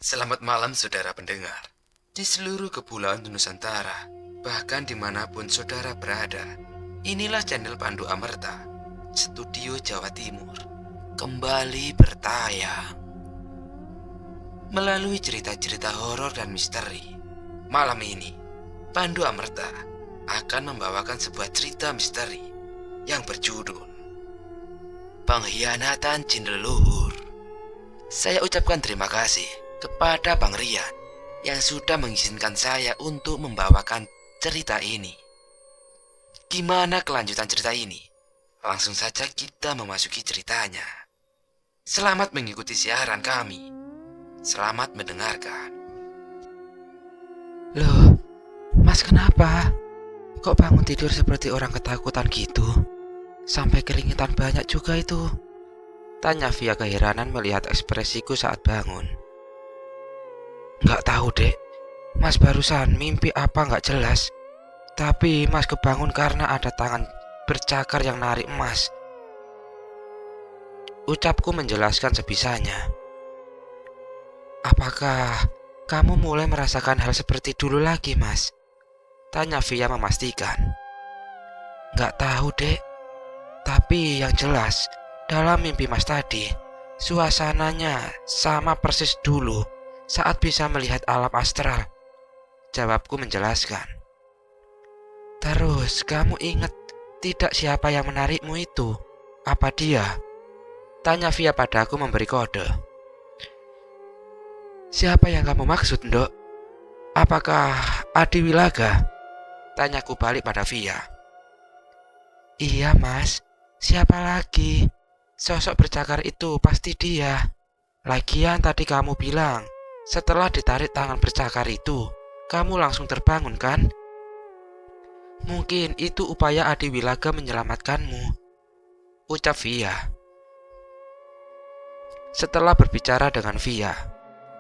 Selamat malam saudara pendengar. Di seluruh kepulauan Nusantara, bahkan dimanapun saudara berada, inilah channel Pandu Amerta, Studio Jawa Timur, kembali bertayang. Melalui cerita-cerita horor dan misteri, malam ini, Pandu Amerta akan membawakan sebuah cerita misteri yang berjudul Pengkhianatan Jin Leluhur. Saya ucapkan terima kasih kepada Bang Rian yang sudah mengizinkan saya untuk membawakan cerita ini. Gimana kelanjutan cerita ini? Langsung saja kita memasuki ceritanya. Selamat mengikuti siaran kami. Selamat mendengarkan. Loh, Mas kenapa? Kok bangun tidur seperti orang ketakutan gitu? Sampai keringetan banyak juga itu. Tanya Via keheranan melihat ekspresiku saat bangun. Nggak tahu dek, Mas barusan mimpi apa nggak jelas. Tapi Mas kebangun karena ada tangan bercakar yang narik Mas. Ucapku menjelaskan sebisanya. Apakah kamu mulai merasakan hal seperti dulu lagi, Mas? Tanya Via memastikan. Nggak tahu dek, tapi yang jelas dalam mimpi Mas tadi, suasananya sama persis dulu saat bisa melihat alam astral. Jawabku menjelaskan. Terus kamu ingat tidak siapa yang menarikmu itu? Apa dia? Tanya Via padaku memberi kode. Siapa yang kamu maksud, Ndok? Apakah Adi Wilaga? Tanyaku balik pada Via. Iya, Mas. Siapa lagi? Sosok bercakar itu pasti dia. Lagian tadi kamu bilang, setelah ditarik tangan bercakar itu, kamu langsung terbangun kan? Mungkin itu upaya Adi Wilaga menyelamatkanmu, ucap Via. Setelah berbicara dengan Via,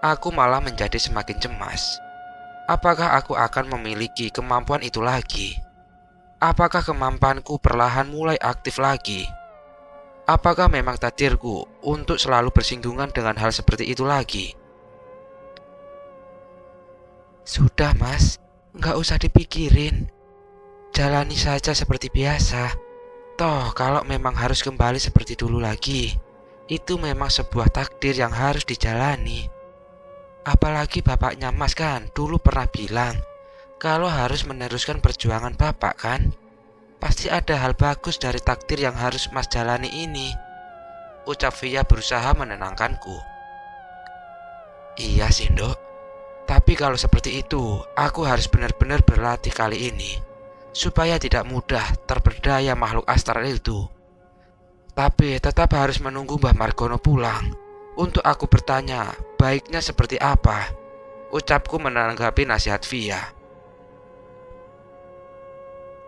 aku malah menjadi semakin cemas. Apakah aku akan memiliki kemampuan itu lagi? Apakah kemampuanku perlahan mulai aktif lagi? Apakah memang takdirku untuk selalu bersinggungan dengan hal seperti itu lagi? Sudah Mas, nggak usah dipikirin. Jalani saja seperti biasa. Toh kalau memang harus kembali seperti dulu lagi, itu memang sebuah takdir yang harus dijalani. Apalagi bapaknya Mas kan dulu pernah bilang kalau harus meneruskan perjuangan bapak kan. Pasti ada hal bagus dari takdir yang harus Mas jalani ini, ucap Via berusaha menenangkanku. Iya sih Ndok, tapi kalau seperti itu aku harus benar-benar berlatih kali ini supaya tidak mudah terperdaya makhluk astral itu. Tapi tetap harus menunggu Mbah Margono pulang untuk aku bertanya baiknya seperti apa, ucapku menanggapi nasihat Via.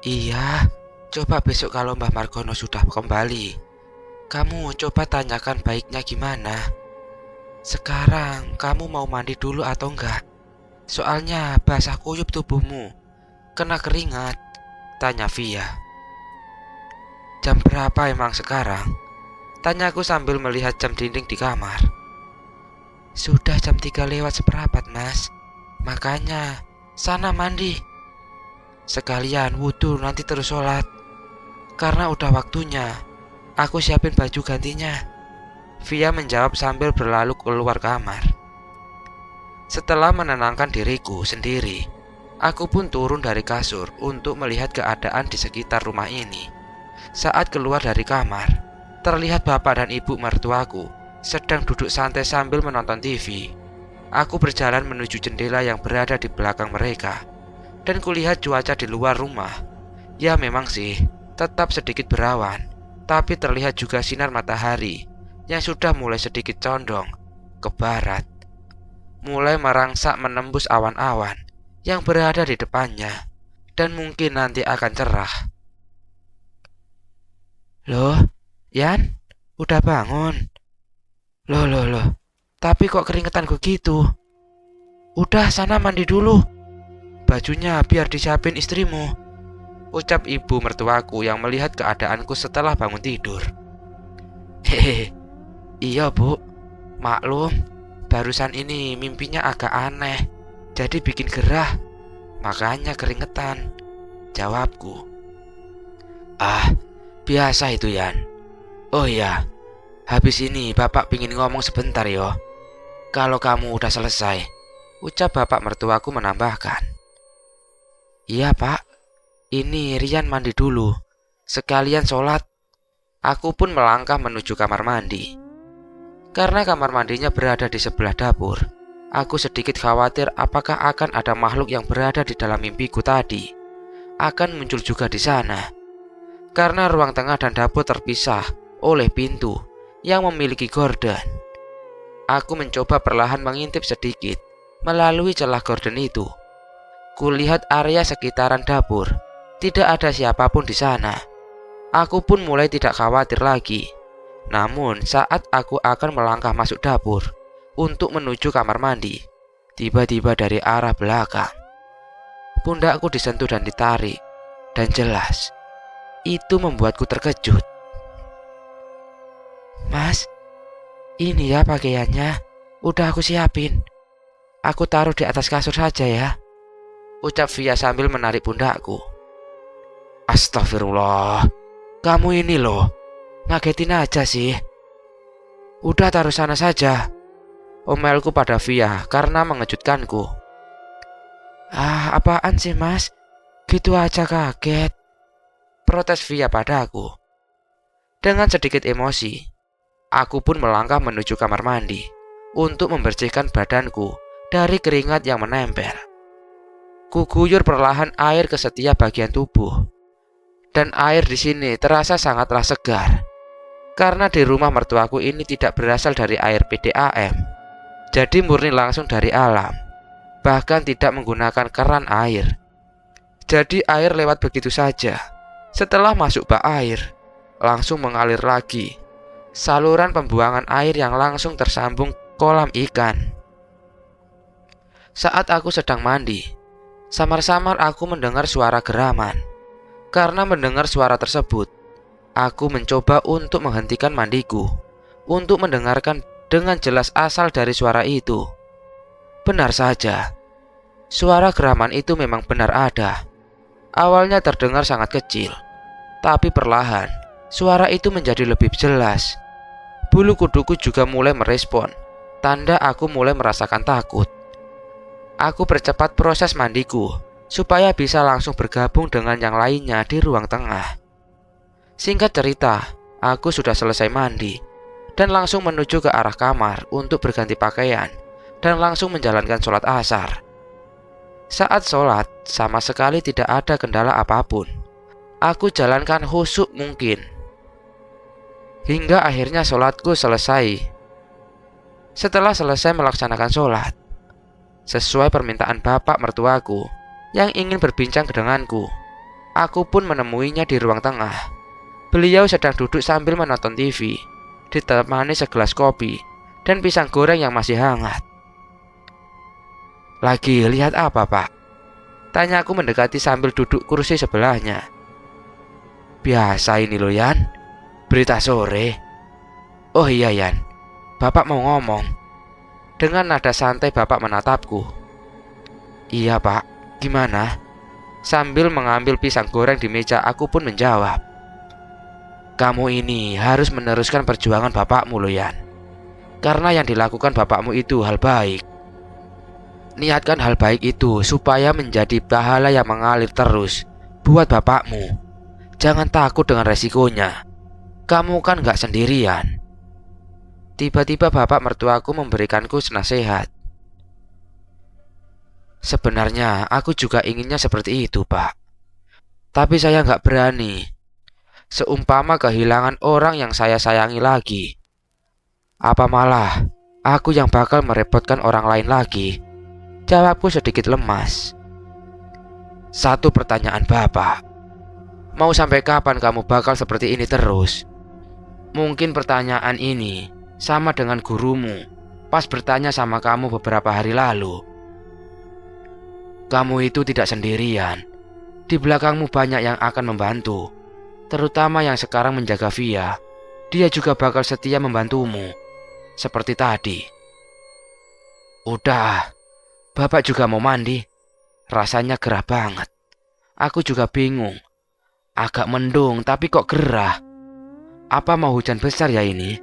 Iya, coba besok kalau Mbah Margono sudah kembali, kamu coba tanyakan baiknya gimana. Sekarang kamu mau mandi dulu atau enggak? Soalnya basah kuyup tubuhmu, kena keringat, tanya Via. Jam berapa emang sekarang? Tanyaku sambil melihat jam dinding di kamar. Sudah jam 3 lewat seperempat Mas. Makanya sana mandi. Sekalian wudhu nanti terus sholat. Karena udah waktunya, aku siapin baju gantinya. Via menjawab sambil berlalu keluar kamar. Setelah menenangkan diriku sendiri, aku pun turun dari kasur untuk melihat keadaan di sekitar rumah ini. Saat keluar dari kamar, terlihat bapak dan ibu mertuaku sedang duduk santai sambil menonton TV. Aku berjalan menuju jendela yang berada di belakang mereka, dan kulihat cuaca di luar rumah. Ya memang sih, tetap sedikit berawan, tapi terlihat juga sinar matahari yang sudah mulai sedikit condong ke barat, mulai merangsek menembus awan-awan yang berada di depannya, dan mungkin nanti akan cerah. Loh, Yan, udah bangun? Loh, tapi kok keringetan begitu? Udah sana mandi dulu, bajunya biar disiapin istrimu, ucap ibu mertuaku yang melihat keadaanku setelah bangun tidur. Hehehe, iya bu, maklum, Barusan ini mimpinya agak aneh, jadi bikin gerah, makanya keringetan, jawabku. Ah, biasa itu Yan. Oh iya, habis ini bapak pingin ngomong sebentar yo. Kalau kamu udah selesai, Ucap bapak mertuaku menambahkan. Iya pak, ini Rian mandi dulu, sekalian sholat. Aku pun melangkah menuju kamar mandi. Karena kamar mandinya berada di sebelah dapur, aku sedikit khawatir apakah akan ada makhluk yang berada di dalam mimpiku tadi akan muncul juga di sana. Karena ruang tengah dan dapur terpisah oleh pintu yang memiliki gorden. Aku mencoba perlahan mengintip sedikit melalui celah gorden itu. Kulihat area sekitaran dapur, tidak ada siapapun di sana. Aku pun mulai tidak khawatir lagi. Namun saat aku akan melangkah masuk dapur untuk menuju kamar mandi, tiba-tiba dari arah belakang pundakku disentuh dan ditarik. Dan jelas, itu membuatku terkejut. Mas, ini ya pakaiannya, udah aku siapin. Aku taruh di atas kasur saja ya, ucap Via sambil menarik pundakku. Astagfirullah, kamu ini loh, ngagetin aja sih. Udah taruh sana saja, omelku pada Via karena mengejutkanku. Ah, apaan sih mas? Gitu aja kaget, protes Via padaku. Dengan sedikit emosi, aku pun melangkah menuju kamar mandi untuk membersihkan badanku dari keringat yang menempel. Kuguyur perlahan air ke setiap bagian tubuh, dan air di sini terasa sangatlah segar. Karena di rumah mertuaku ini tidak berasal dari air PDAM, jadi murni langsung dari alam, bahkan tidak menggunakan keran air. Jadi air lewat begitu saja. Setelah masuk bak air, langsung mengalir lagi. Saluran pembuangan air yang langsung tersambung kolam ikan. Saat aku sedang mandi, samar-samar aku mendengar suara geraman. Karena mendengar suara tersebut, aku mencoba untuk menghentikan mandiku untuk mendengarkan dengan jelas asal dari suara itu. Benar saja, suara geraman itu memang benar ada. Awalnya terdengar sangat kecil, tapi perlahan suara itu menjadi lebih jelas. Bulu kuduku juga mulai merespon, tanda aku mulai merasakan takut. Aku percepat proses mandiku supaya bisa langsung bergabung dengan yang lainnya di ruang tengah. Singkat cerita, aku sudah selesai mandi dan langsung menuju ke arah kamar untuk berganti pakaian dan langsung menjalankan sholat asar. Saat sholat, sama sekali tidak ada kendala apapun. Aku jalankan khusyuk mungkin. Hingga akhirnya sholatku selesai. Setelah selesai melaksanakan sholat, sesuai permintaan bapak mertuaku yang ingin berbincang denganku, aku pun menemuinya di ruang tengah. Beliau sedang duduk sambil menonton TV, ditemani segelas kopi dan pisang goreng yang masih hangat. Lagi lihat apa pak? Tanyaku mendekati sambil duduk kursi sebelahnya. Biasa ini loh Yan, berita sore. Oh iya Yan, bapak mau ngomong. Dengan nada santai bapak menatapku. Iya pak, gimana? Sambil mengambil pisang goreng di meja aku pun menjawab. Kamu ini harus meneruskan perjuangan bapakmu loh Yan. Karena yang dilakukan bapakmu itu hal baik. Niatkan hal baik itu supaya menjadi pahala yang mengalir terus buat bapakmu. Jangan takut dengan resikonya. Kamu kan gak sendirian. Tiba-tiba bapak mertuaku memberikanku nasihat. Sebenarnya aku juga inginnya seperti itu pak. Tapi saya gak berani. Seumpama kehilangan orang yang saya sayangi lagi. Apa malah aku yang bakal merepotkan orang lain lagi? Jawabku sedikit lemas. Satu pertanyaan bapak. Mau sampai kapan kamu bakal seperti ini terus? Mungkin pertanyaan ini sama dengan gurumu pas bertanya sama kamu beberapa hari lalu. Kamu itu tidak sendirian. Di belakangmu banyak yang akan membantu, terutama yang sekarang menjaga Via. Dia juga bakal setia membantumu. Seperti tadi. Udah, Bapak juga mau mandi. Rasanya gerah banget. Aku juga bingung. Agak mendung tapi kok gerah. Apa mau hujan besar ya ini?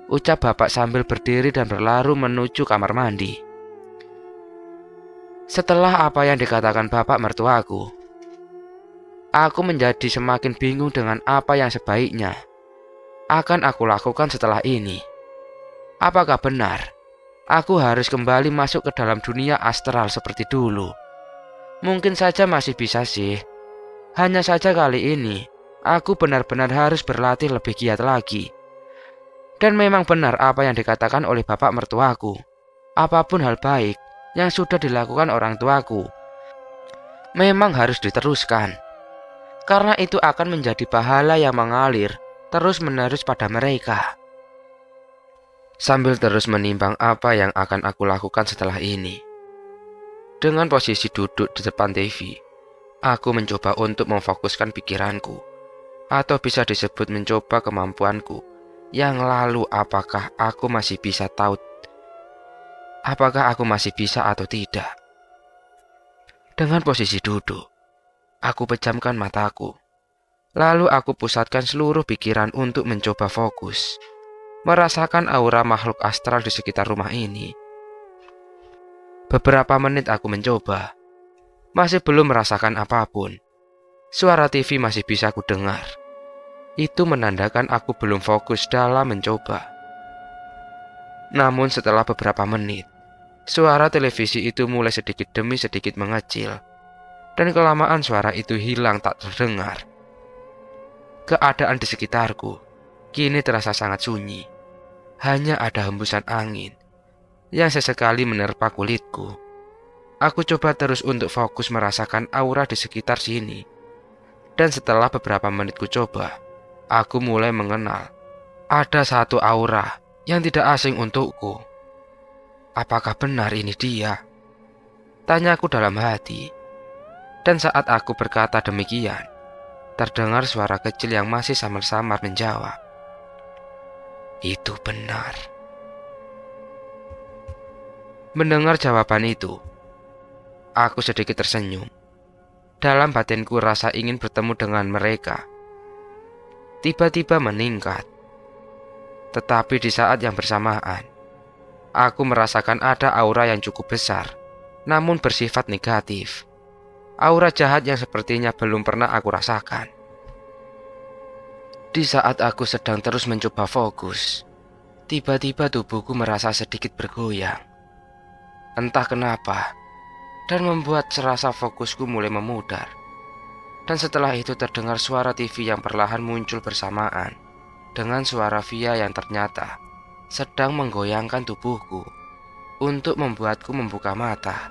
Ucap Bapak sambil berdiri dan berlaru menuju kamar mandi. Setelah apa yang dikatakan Bapak mertuaku, aku menjadi semakin bingung dengan apa yang sebaiknya akan aku lakukan setelah ini. Apakah benar aku harus kembali masuk ke dalam dunia astral seperti dulu? Mungkin saja masih bisa sih. Hanya saja kali ini aku benar-benar harus berlatih lebih giat lagi. Dan memang benar apa yang dikatakan oleh bapak mertuaku. Apapun hal baik yang sudah dilakukan orang tuaku memang harus diteruskan. Karena itu akan menjadi pahala yang mengalir terus-menerus pada mereka. Sambil terus menimbang apa yang akan aku lakukan setelah ini, dengan posisi duduk di depan TV, aku mencoba untuk memfokuskan pikiranku, atau bisa disebut mencoba kemampuanku yang lalu. Apakah aku masih bisa atau tidak? Dengan posisi duduk, aku pejamkan mataku, lalu aku pusatkan seluruh pikiran untuk mencoba fokus merasakan aura makhluk astral di sekitar rumah ini. Beberapa menit aku mencoba, masih belum merasakan apapun. Suara TV masih bisa aku dengar. Itu menandakan aku belum fokus dalam mencoba. Namun setelah beberapa menit, suara televisi itu mulai sedikit demi sedikit mengecil, dan kelamaan suara itu hilang tak terdengar. Keadaan di sekitarku kini terasa sangat sunyi. Hanya ada hembusan angin yang sesekali menerpa kulitku. Aku coba terus untuk fokus merasakan aura di sekitar sini. Dan setelah beberapa menit ku coba, aku mulai mengenal ada satu aura yang tidak asing untukku. Apakah benar ini dia? Tanyaku dalam hati. Dan saat aku berkata demikian, terdengar suara kecil yang masih samar-samar menjawab, "Itu benar." Mendengar jawaban itu, aku sedikit tersenyum. Dalam batinku rasa ingin bertemu dengan mereka tiba-tiba meningkat. Tetapi di saat yang bersamaan, aku merasakan ada aura yang cukup besar, namun bersifat negatif. Aura jahat yang sepertinya belum pernah aku rasakan. Di saat aku sedang terus mencoba fokus, tiba-tiba tubuhku merasa sedikit bergoyang. Entah kenapa, dan membuat serasa fokusku mulai memudar. Dan setelah itu terdengar suara TV yang perlahan muncul bersamaan dengan suara Via yang ternyata sedang menggoyangkan tubuhku untuk membuatku membuka mata.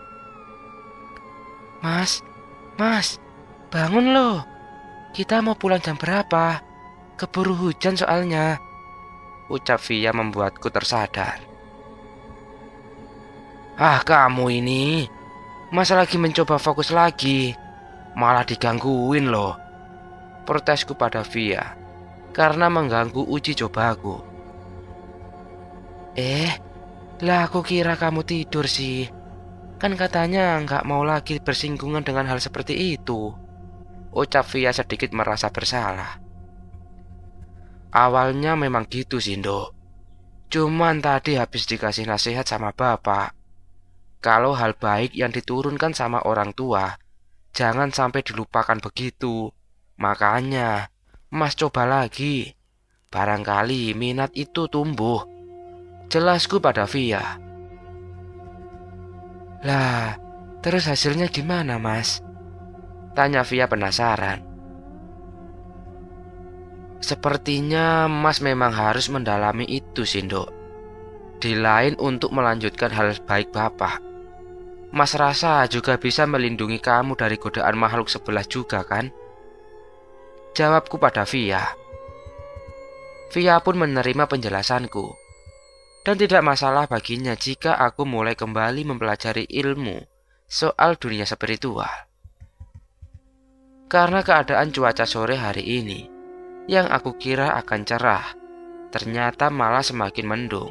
Mas, bangun loh. Kita mau pulang jam berapa? Keburu hujan soalnya," ucap Via membuatku tersadar. "Ah, kamu ini, Mas lagi mencoba fokus lagi, malah digangguin loh," protesku pada Via karena mengganggu uji cobaku. Lah aku kira kamu tidur sih. Kan katanya nggak mau lagi bersinggungan dengan hal seperti itu," ucap Via sedikit merasa bersalah. "Awalnya memang gitu sih, Nduk. Cuman tadi habis dikasih nasihat sama bapak. Kalau hal baik yang diturunkan sama orang tua, jangan sampai dilupakan begitu. Makanya, Mas coba lagi. Barangkali minat itu tumbuh," jelasku pada Via. "Lah, terus hasilnya gimana, Mas?" tanya Via penasaran. "Sepertinya Mas memang harus mendalami itu sih, Nduk. Di lain untuk melanjutkan hal baik Bapak, Mas rasa juga bisa melindungi kamu dari godaan makhluk sebelah juga kan?" jawabku pada Via. Via pun menerima penjelasanku, dan tidak masalah baginya jika aku mulai kembali mempelajari ilmu soal dunia spiritual. Karena keadaan cuaca sore hari ini yang aku kira akan cerah, ternyata malah semakin mendung.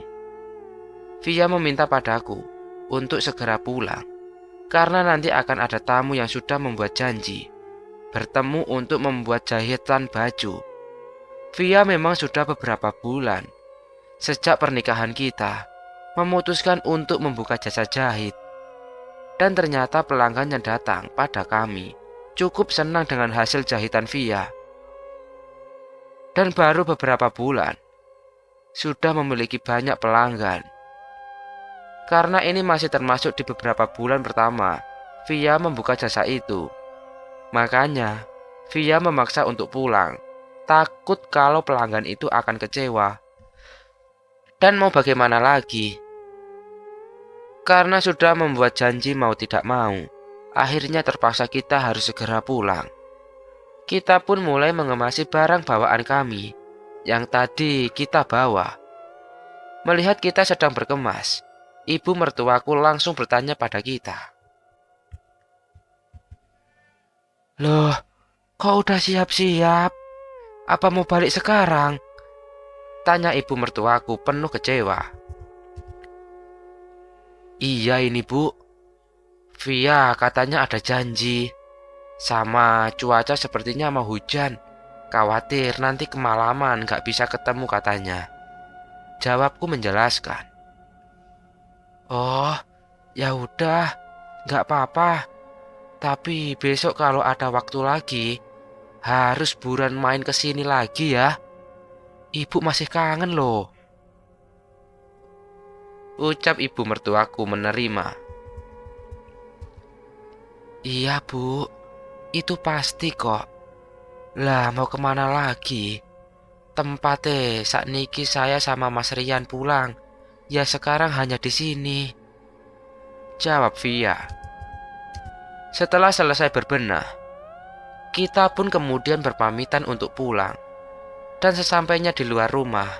Via meminta padaku untuk segera pulang, karena nanti akan ada tamu yang sudah membuat janji bertemu untuk membuat jahitan baju. Via memang sudah beberapa bulan sejak pernikahan kita memutuskan untuk membuka jasa jahit. Dan ternyata pelanggan yang datang pada kami cukup senang dengan hasil jahitan Via. Dan baru beberapa bulan sudah memiliki banyak pelanggan. Karena ini masih termasuk di beberapa bulan pertama Via membuka jasa itu. Makanya Via memaksa untuk pulang, takut kalau pelanggan itu akan kecewa. Dan mau bagaimana lagi? Karena sudah membuat janji mau tidak mau, akhirnya terpaksa kita harus segera pulang. Kita pun mulai mengemasi barang bawaan kami yang tadi kita bawa. Melihat kita sedang berkemas, ibu mertuaku langsung bertanya pada kita. "Loh, kok udah siap-siap? Apa mau balik sekarang?" tanya ibu mertuaku penuh kecewa. "Iya ini Bu, Via katanya ada janji. Sama cuaca sepertinya mau hujan. Khawatir nanti kemalaman gak bisa ketemu katanya," jawabku menjelaskan. "Oh, ya udah, gak apa-apa. Tapi besok kalau ada waktu lagi, harus buruan main kesini lagi ya. Ibu masih kangen loh," ucap ibu mertuaku menerima. "Iya Bu, itu pasti kok. Lah mau kemana lagi? Tempatnya sakniki saya sama Mas Rian pulang. Ya sekarang hanya di sini," jawab Via. Setelah selesai berbenah, kita pun kemudian berpamitan untuk pulang. Dan sesampainya di luar rumah,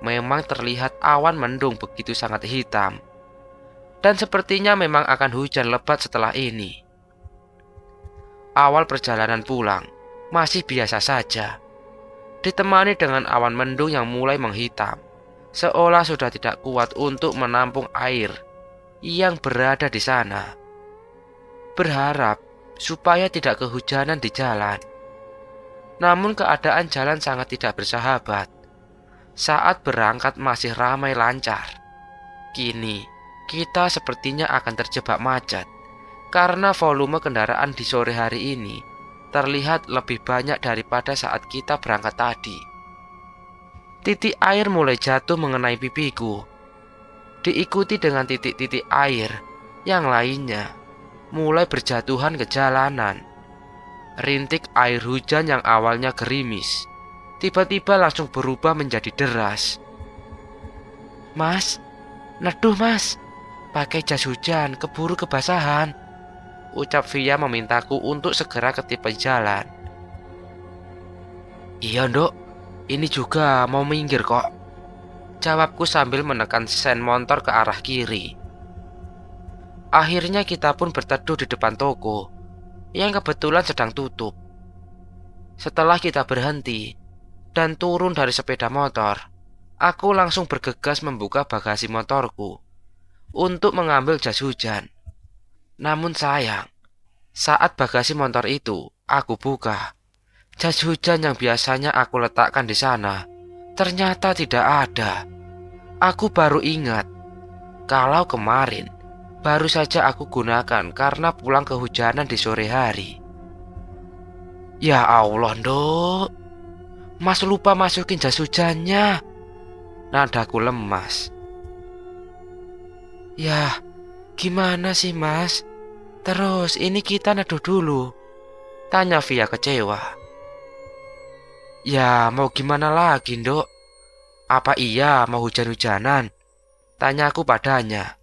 memang terlihat awan mendung begitu sangat hitam. Dan sepertinya memang akan hujan lebat setelah ini. Awal perjalanan pulang masih biasa saja, ditemani dengan awan mendung yang mulai menghitam, seolah sudah tidak kuat untuk menampung air yang berada di sana. Berharap supaya tidak kehujanan di jalan. Namun keadaan jalan sangat tidak bersahabat. Saat berangkat masih ramai lancar. Kini kita sepertinya akan terjebak macet karena volume kendaraan di sore hari ini terlihat lebih banyak daripada saat kita berangkat tadi. Titik air mulai jatuh mengenai pipiku, diikuti dengan titik-titik air yang lainnya mulai berjatuhan ke jalanan. Rintik air hujan yang awalnya gerimis tiba-tiba langsung berubah menjadi deras. "Mas, neduh mas, pakai jas hujan, keburu kebasahan," ucap Via memintaku untuk segera ke tepi jalan. "Iya Nduk, ini juga mau minggir kok," jawabku sambil menekan sen motor ke arah kiri. Akhirnya kita pun berteduh di depan toko yang kebetulan sedang tutup. Setelah kita berhenti dan turun dari sepeda motor, aku langsung bergegas membuka bagasi motorku untuk mengambil jas hujan. Namun sayang, saat bagasi motor itu aku buka, jas hujan yang biasanya aku letakkan di sana ternyata tidak ada. Aku baru ingat kalau kemarin baru saja aku gunakan karena pulang kehujanan di sore hari. Ya Allah Nduk, Mas lupa masukin jas hujannya. Nadaku lemas. "Ya gimana sih mas? Terus ini kita neduh dulu?" tanya Via kecewa. "Ya mau gimana lagi Nduk? Apa iya mau hujan-hujanan?" tanyaku padanya.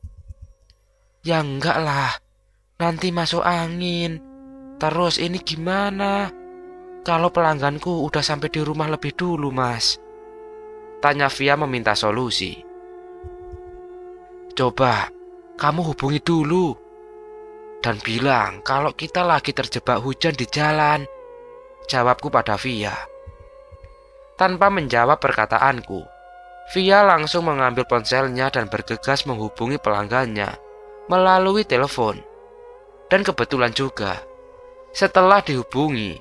"Ya enggak lah, nanti masuk angin. Terus ini gimana kalau pelangganku udah sampai di rumah lebih dulu mas?" tanya Via meminta solusi. "Coba kamu hubungi dulu dan bilang kalau kita lagi terjebak hujan di jalan," jawabku pada Via. Tanpa menjawab perkataanku, Via langsung mengambil ponselnya dan bergegas menghubungi pelanggannya melalui telepon. Dan kebetulan juga, setelah dihubungi,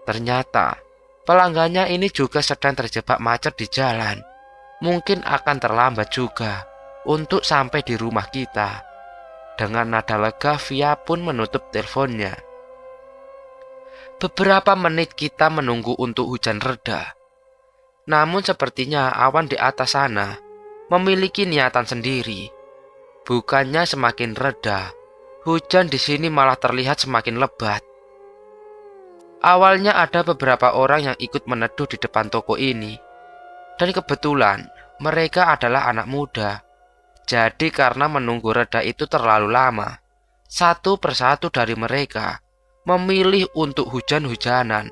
ternyata pelanggannya ini juga sedang terjebak macet di jalan. Mungkin akan terlambat juga untuk sampai di rumah kita. Dengan nada lega, Via pun menutup teleponnya. Beberapa menit kita menunggu untuk hujan reda. Namun sepertinya awan di atas sana memiliki niatan sendiri. Bukannya semakin reda, hujan di sini malah terlihat semakin lebat. Awalnya ada beberapa orang yang ikut meneduh di depan toko ini. Dan kebetulan mereka adalah anak muda. Jadi karena menunggu reda itu terlalu lama, satu persatu dari mereka memilih untuk hujan-hujanan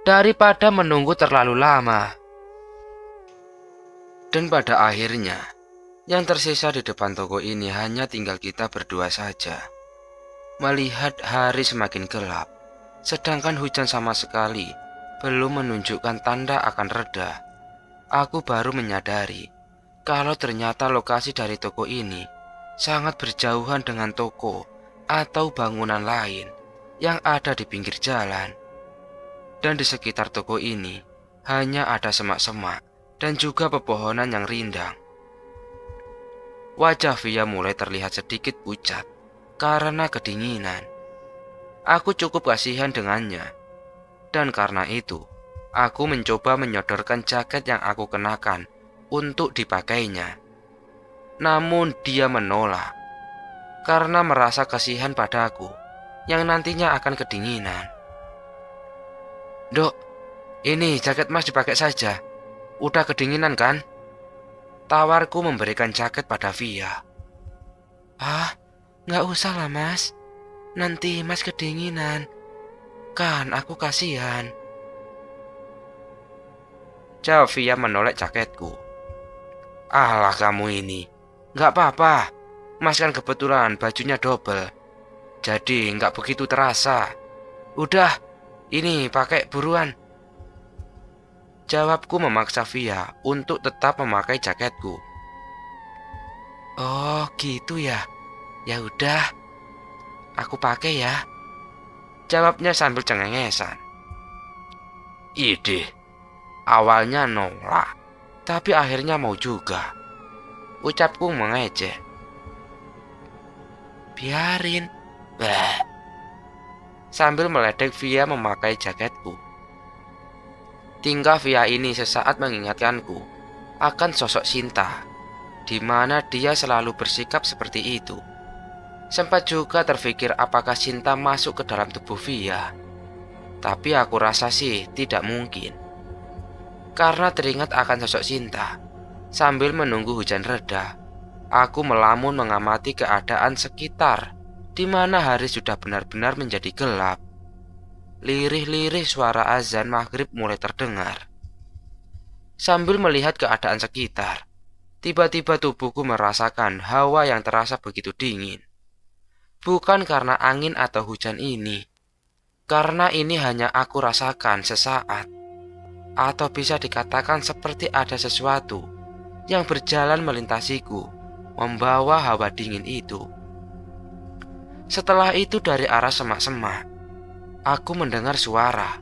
daripada menunggu terlalu lama. Dan pada akhirnya, yang tersisa di depan toko ini hanya tinggal kita berdua saja. Melihat hari semakin gelap, sedangkan hujan sama sekali belum menunjukkan tanda akan reda, aku baru menyadari kalau ternyata lokasi dari toko ini sangat berjauhan dengan toko atau bangunan lain yang ada di pinggir jalan. Dan di sekitar toko ini hanya ada semak-semak dan juga pepohonan yang rindang. Wajah Via mulai terlihat sedikit pucat karena kedinginan. Aku cukup kasihan dengannya. Dan karena itu, aku mencoba menyodorkan jaket yang aku kenakan untuk dipakainya. Namun dia menolak karena merasa kasihan padaku yang nantinya akan kedinginan. "Dok, ini jaket Mas dipakai saja. Udah kedinginan kan?" Tawarku memberikan jaket pada Via. "Ah, nggak usah lah Mas. Nanti Mas kedinginan. Kan aku kasihan." Jawab Via menoleh jaketku. "Alah kamu ini, nggak apa-apa. Mas kan kebetulan bajunya double. Jadi nggak begitu terasa. Udah, ini pakai buruan." Jawabku memaksa Via untuk tetap memakai jaketku. "Oh gitu ya. Ya udah, aku pakai ya." Jawabnya sambil cengengesan. Ide, awalnya nolak, tapi akhirnya mau juga. Ucapku mengejek. "Biarin." Bah. Sambil meledek Via memakai jaketku. Tingkah Via ini sesaat mengingatkanku akan sosok Sinta, di mana dia selalu bersikap seperti itu. Sempat juga terpikir apakah Sinta masuk ke dalam tubuh Via. Tapi aku rasa sih tidak mungkin. Karena teringat akan sosok Sinta. Sambil menunggu hujan reda, aku melamun mengamati keadaan sekitar, di mana hari sudah benar-benar menjadi gelap. Lirih-lirih suara azan maghrib mulai terdengar. Sambil melihat keadaan sekitar, tiba-tiba tubuhku merasakan hawa yang terasa begitu dingin. Bukan karena angin atau hujan ini, karena ini hanya aku rasakan sesaat. Atau bisa dikatakan seperti ada sesuatu yang berjalan melintasiku, membawa hawa dingin itu. Setelah itu dari arah semak-semak, aku mendengar suara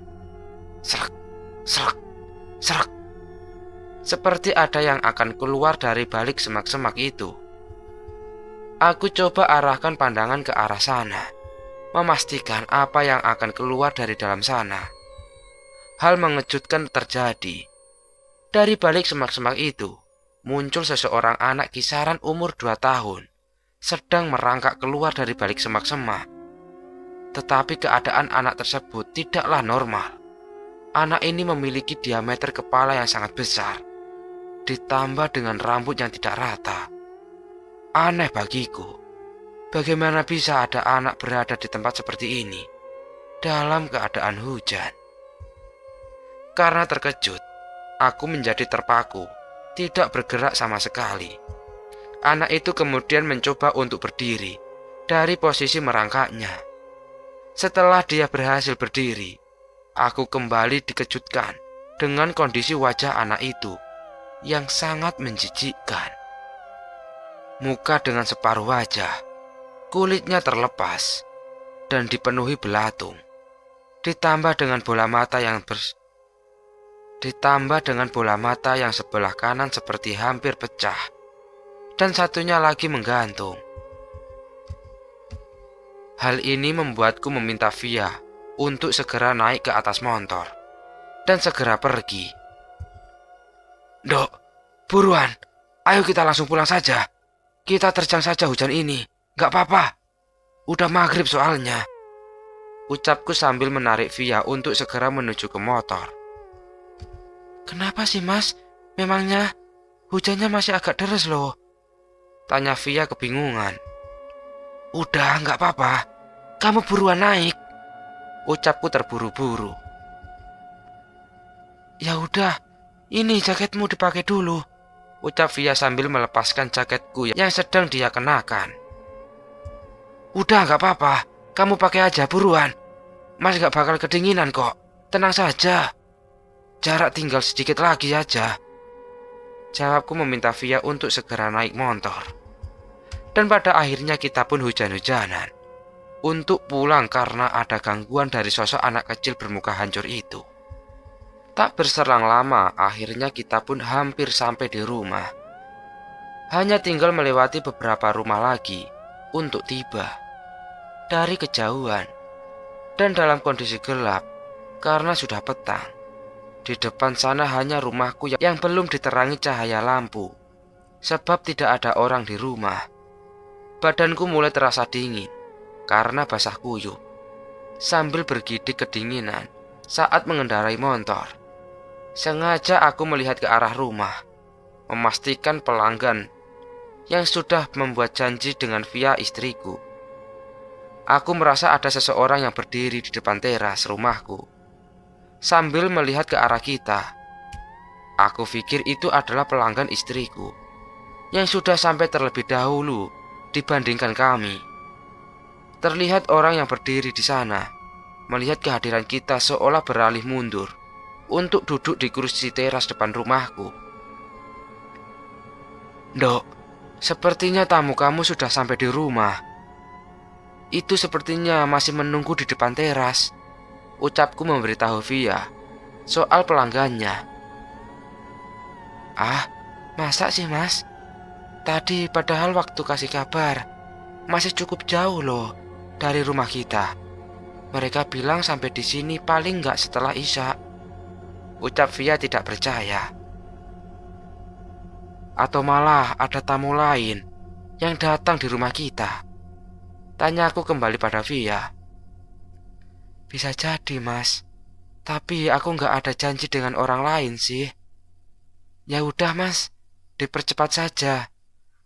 serak, serak, serak. Seperti ada yang akan keluar dari balik semak-semak itu. Aku coba arahkan pandangan ke arah sana, memastikan apa yang akan keluar dari dalam sana. Hal mengejutkan terjadi. Dari balik semak-semak itu, muncul seseorang anak kisaran umur 2 tahun, sedang merangkak keluar dari balik semak-semak. Tetapi keadaan anak tersebut tidaklah normal. Anak ini memiliki diameter kepala yang sangat besar, ditambah dengan rambut yang tidak rata. Aneh bagiku, bagaimana bisa ada anak berada di tempat seperti ini dalam keadaan hujan. Karena terkejut, aku menjadi terpaku, tidak bergerak sama sekali. Anak itu kemudian mencoba untuk berdiri dari posisi merangkaknya. Setelah dia berhasil berdiri, aku kembali dikejutkan dengan kondisi wajah anak itu yang sangat menjijikkan. Muka dengan separuh wajah, Kulitnya terlepas dan dipenuhi belatung. Ditambah dengan bola mata yang sebelah kanan seperti hampir pecah dan satunya lagi menggantung. Hal ini membuatku meminta Via untuk segera naik ke atas motor dan segera pergi. "Dok, buruan, ayo kita langsung pulang saja. Kita terjang saja hujan ini, gak apa-apa. Udah maghrib soalnya," ucapku sambil menarik Via untuk segera menuju ke motor. "Kenapa sih mas? Memangnya hujannya masih agak deras loh," tanya Via kebingungan. "Udah gak apa-apa, kamu buruan naik," ucapku terburu-buru. "Ya udah, ini jaketmu dipakai dulu," ucap Via sambil melepaskan jaketku yang sedang dia kenakan. "Udah gak apa-apa, kamu pakai aja buruan. Mas gak bakal kedinginan kok, tenang saja. Jarak tinggal sedikit lagi aja," jawabku meminta Via untuk segera naik motor. Dan pada akhirnya kita pun hujan-hujanan untuk pulang karena ada gangguan dari sosok anak kecil bermuka hancur itu. Tak berselang lama, akhirnya kita pun hampir sampai di rumah. Hanya tinggal melewati beberapa rumah lagi untuk tiba. Dari kejauhan dan dalam kondisi gelap karena sudah petang. Di depan sana hanya rumahku yang belum diterangi cahaya lampu, sebab tidak ada orang di rumah. Badanku mulai terasa dingin karena basah kuyup, sambil bergidik kedinginan saat mengendarai motor. Sengaja aku melihat ke arah rumah, memastikan pelanggan yang sudah membuat janji dengan Via istriku. Aku merasa ada seseorang yang berdiri di depan teras rumahku, sambil melihat ke arah kita. Aku pikir itu adalah pelanggan istriku yang sudah sampai terlebih dahulu dibandingkan kami. Terlihat orang yang berdiri di sana melihat kehadiran kita seolah beralih mundur untuk duduk di kursi teras depan rumahku. "Dok, sepertinya tamu kamu sudah sampai di rumah. Itu sepertinya masih menunggu di depan teras," ucapku memberitahu Via soal pelanggannya. "Ah, masa sih mas? Tadi padahal waktu kasih kabar masih cukup jauh loh dari rumah kita. Mereka bilang sampai di sini paling nggak setelah Isya," ucap Via tidak percaya. "Atau malah ada tamu lain yang datang di rumah kita?" tanya aku kembali pada Via. "Bisa jadi mas, tapi aku nggak ada janji dengan orang lain sih." "Ya udah mas, dipercepat saja.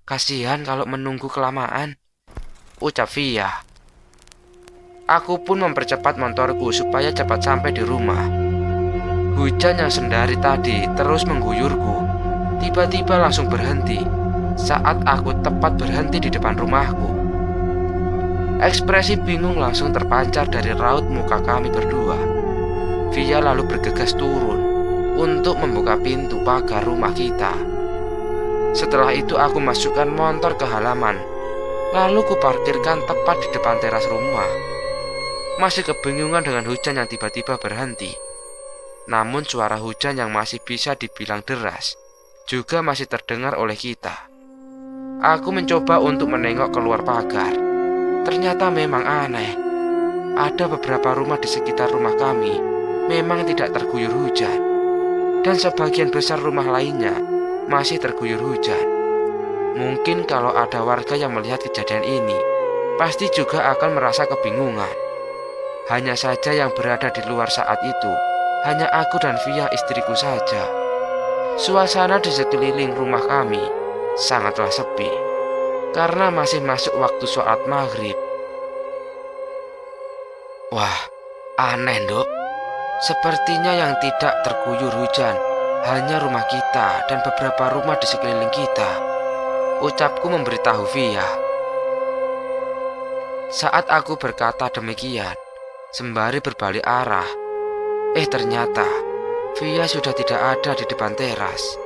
Kasihan kalau menunggu kelamaan," ucap Via. Aku pun mempercepat motorku supaya cepat sampai di rumah. Hujan yang sendari tadi terus mengguyurku. Tiba-tiba langsung berhenti saat aku tepat berhenti di depan rumahku. Ekspresi bingung langsung terpancar dari raut muka kami berdua. Via lalu bergegas turun untuk membuka pintu pagar rumah kita. Setelah itu aku masukkan motor ke halaman, lalu kuparkirkan tepat di depan teras rumah. Masih kebingungan dengan hujan yang tiba-tiba berhenti. Namun suara hujan yang masih bisa dibilang deras juga masih terdengar oleh kita. Aku mencoba untuk menengok keluar pagar. Ternyata memang aneh. Ada beberapa rumah di sekitar rumah kami memang tidak terguyur hujan, dan sebagian besar rumah lainnya masih terguyur hujan. Mungkin kalau ada warga yang melihat kejadian ini, pasti juga akan merasa kebingungan. Hanya saja yang berada di luar saat itu hanya aku dan Via istriku saja. Suasana di sekeliling rumah kami sangatlah sepi karena masih masuk waktu sholat maghrib. Wah, aneh dok. Sepertinya yang tidak terguyur hujan hanya rumah kita dan beberapa rumah di sekeliling kita, ucapku memberitahu Via. Saat aku berkata demikian, sembari berbalik arah, ternyata Via sudah tidak ada di depan teras,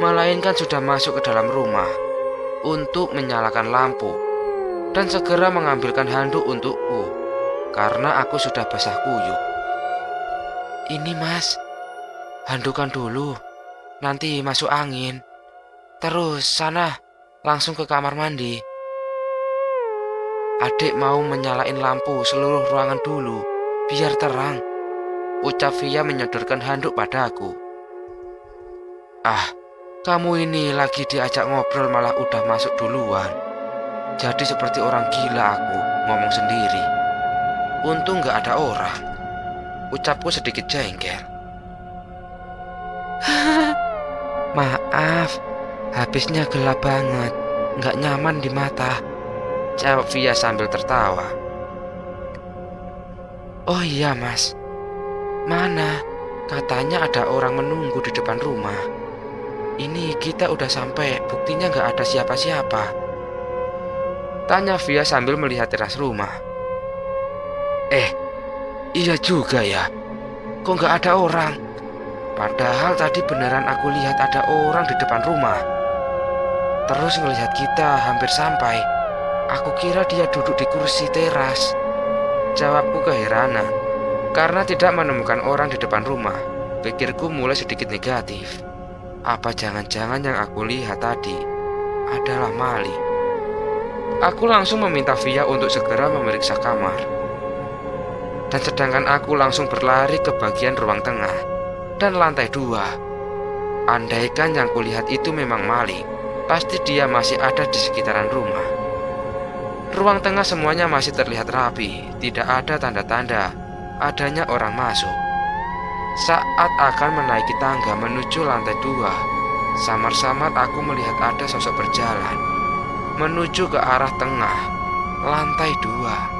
melainkan sudah masuk ke dalam rumah untuk menyalakan lampu dan segera mengambilkan handuk untukku karena aku sudah basah kuyup. Ini mas, handukan dulu, nanti masuk angin. Terus sana, langsung ke kamar mandi. Adik mau menyalain lampu seluruh ruangan dulu, biar terang, ucap Via menyodorkan handuk padaku. Ah, kamu ini lagi diajak ngobrol malah udah masuk duluan. Jadi seperti orang gila aku ngomong sendiri. Untung gak ada orang, ucapku sedikit jengkel. Maaf, habisnya gelap banget, gak nyaman di mata, jawab Via sambil tertawa. Oh iya mas, mana? Katanya ada orang menunggu di depan rumah. Ini kita udah sampai, buktinya gak ada siapa-siapa, tanya Via sambil melihat teras rumah. Iya juga ya, kok gak ada orang? Padahal tadi beneran aku lihat ada orang di depan rumah. Terus ngelihat kita hampir sampai, aku kira dia duduk di kursi teras, jawabku keheranan. Karena tidak menemukan orang di depan rumah, pikirku mulai sedikit negatif. Apa jangan-jangan yang aku lihat tadi adalah maling? Aku langsung meminta Via untuk segera memeriksa kamar. Dan sedangkan aku langsung berlari ke bagian ruang tengah dan lantai 2. Andaikan yang kulihat itu memang maling, pasti dia masih ada di sekitaran rumah. Ruang tengah semuanya masih terlihat rapi, tidak ada tanda-tanda adanya orang masuk. Saat akan menaiki tangga menuju lantai 2, samar-samar aku melihat ada sosok berjalan menuju ke arah tengah lantai 2.